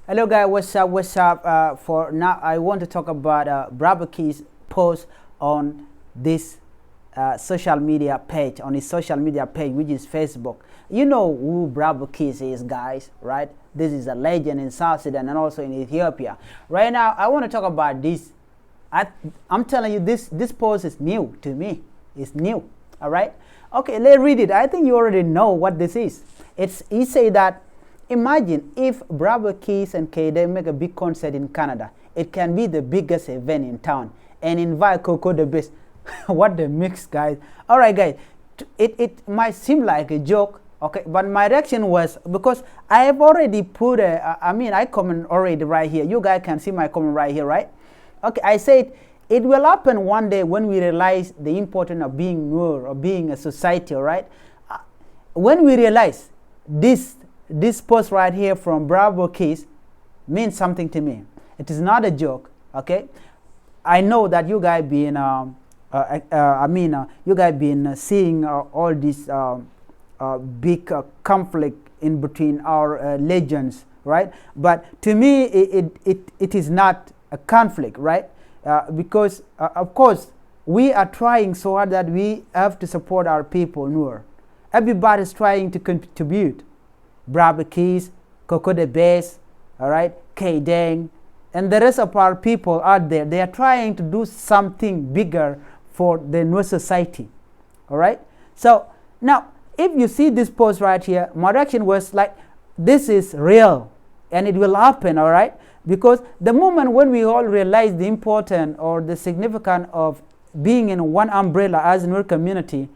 Hello guys, what's up, for now I want to talk about Brother Key's post on this social media page, on his social media page, which is Facebook. You know who Brother Keys is, guys, right? This is a legend in South Sudan and also in Ethiopia. Right now I want to talk about this. I'm telling you, this post is new to me. It's new. All right, okay, let's read it. I think you already know what this is. He say that, imagine if Brother Keys and Kdenk make a big concert in Canada. It can be the biggest event in town and invite Koko Debest. What the mix, guys. All right, guys, it might seem like a joke, okay, but my reaction was because I have already put I comment already right here. You guys can see my comment right here, right? Okay, I said it will happen one day when we realize the importance of being Nuer or being a society, all right? When we realize this post right here from Brother Keys means something to me. It is not a joke, okay? I know that you guys been, you guys been seeing all this big conflict in between our legends, right? But to me, it is not a conflict, right? Because of course we are trying so hard that we have to support our people, Nuer. Everybody is trying to contribute. Brother Keys, Koko Debest, all right, Kdenk, and the rest of our people out there. They are trying to do something bigger for the Nuer society, all right. So now, if you see this post right here, my reaction was like, this is real, and it will happen, all right. Because the moment when we all realize the importance or the significance of being in one umbrella as a Nuer community,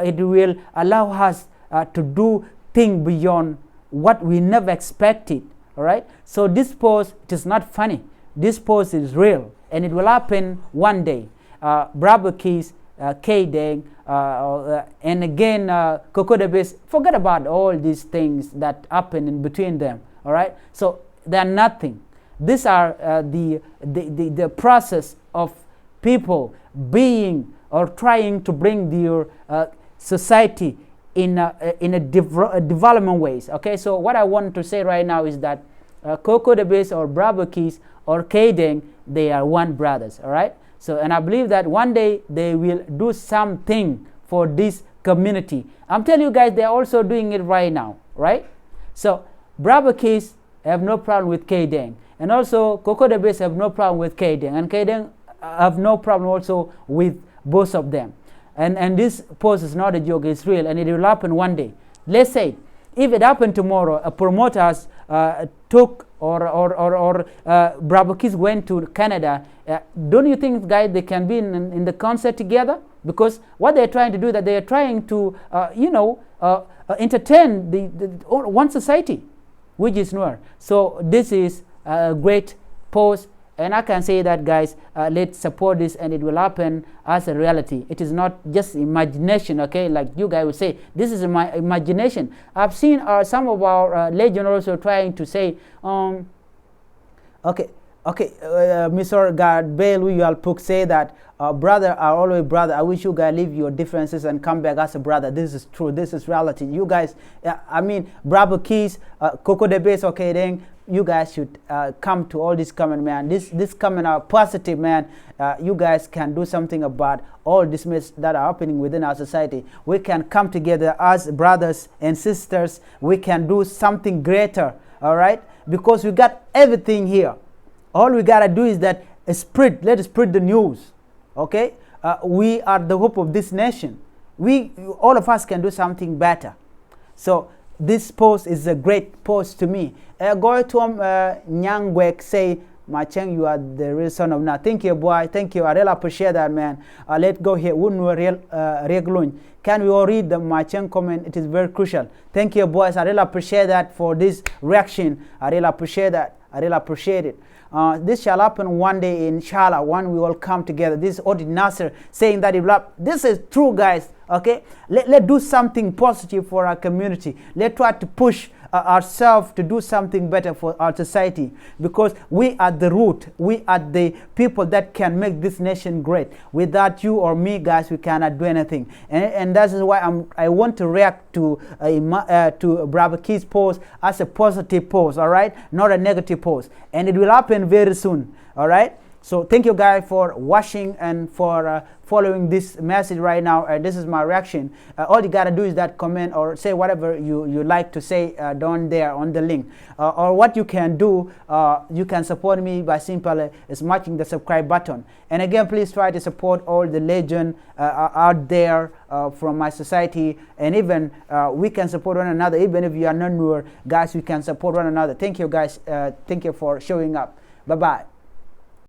it will allow us to do things beyond what we never expected, all right? So this post, it is not funny. This post is real, and it will happen one day. Brother Keys, Kdenk, and again, Koko Debest, forget about all these things that happen in between them, all right? So they are nothing. These are the process of people being or trying to bring their society in a development ways. Okay, so what I want to say right now is that Koko Debest or Brother Keys or Kdenk, they are one brothers. All right. So, and I believe that one day they will do something for this community. I'm telling you guys, they're also doing it right now, right? So Brother Keys have no problem with Kdenk. And also, Koko Debest have no problem with Kdenk, and Kdenk have no problem also with both of them. And this post is not a joke; it's real, and it will happen one day. Let's say, if it happened tomorrow, a promoter took or Brother Keys went to Canada. Don't you think, guys, they can be in the concert together? Because what they're trying to do, that they are trying to, entertain the one society, which is Nuer. So this is a great post, and I can say that, guys, let's support this, and it will happen as a reality. It is not just imagination, okay, like you guys would say. This is my imagination. I've seen some of our legends also trying to say, Mr. God Bale, you all Puk say that brother are always brother. I wish you guys leave your differences and come back as a brother. This is true. This is reality. You guys, Brother Keys, Koko Debest, okay, then you guys should come to all this comment, man. This comment are positive, man. You guys can do something about all this mess that are happening within our society. We can come together as brothers and sisters. We can do something greater, all right? Because we got everything here. All we gotta do is that let us spread the news, okay? We are the hope of this nation. All of us can do something better. So this post is a great post to me. Go to Nyangwek say, Macheng, you are the real son of thoknath. Thank you, boy. Thank you. I really appreciate that, man. Let's go here. Can we all read the Macheng comment? It is very crucial. Thank you, boys. I really appreciate that for this reaction. I really appreciate that. I really appreciate it. This shall happen one day, inshallah, when we all come together. This is Odi Nasser saying that this is true, guys. Okay, let's do something positive for our community. Let's try to push ourselves to do something better for our society, because we are the root. We are the people that can make this nation great. Without you or me, guys, we cannot do anything. And that is why I want to react to Brother Keith's post as a positive post, all right, not a negative post, and it will happen very soon, all right. So thank you guys for watching and for following this message right now. This is my reaction. All you gotta do is that comment or say whatever you like to say down there on the link. Or what you can do, you can support me by simply smashing the subscribe button. And again, please try to support all the legends out there from my society. And even we can support one another. Even if you are not Nuer, guys, we can support one another. Thank you guys. Thank you for showing up. Bye-bye.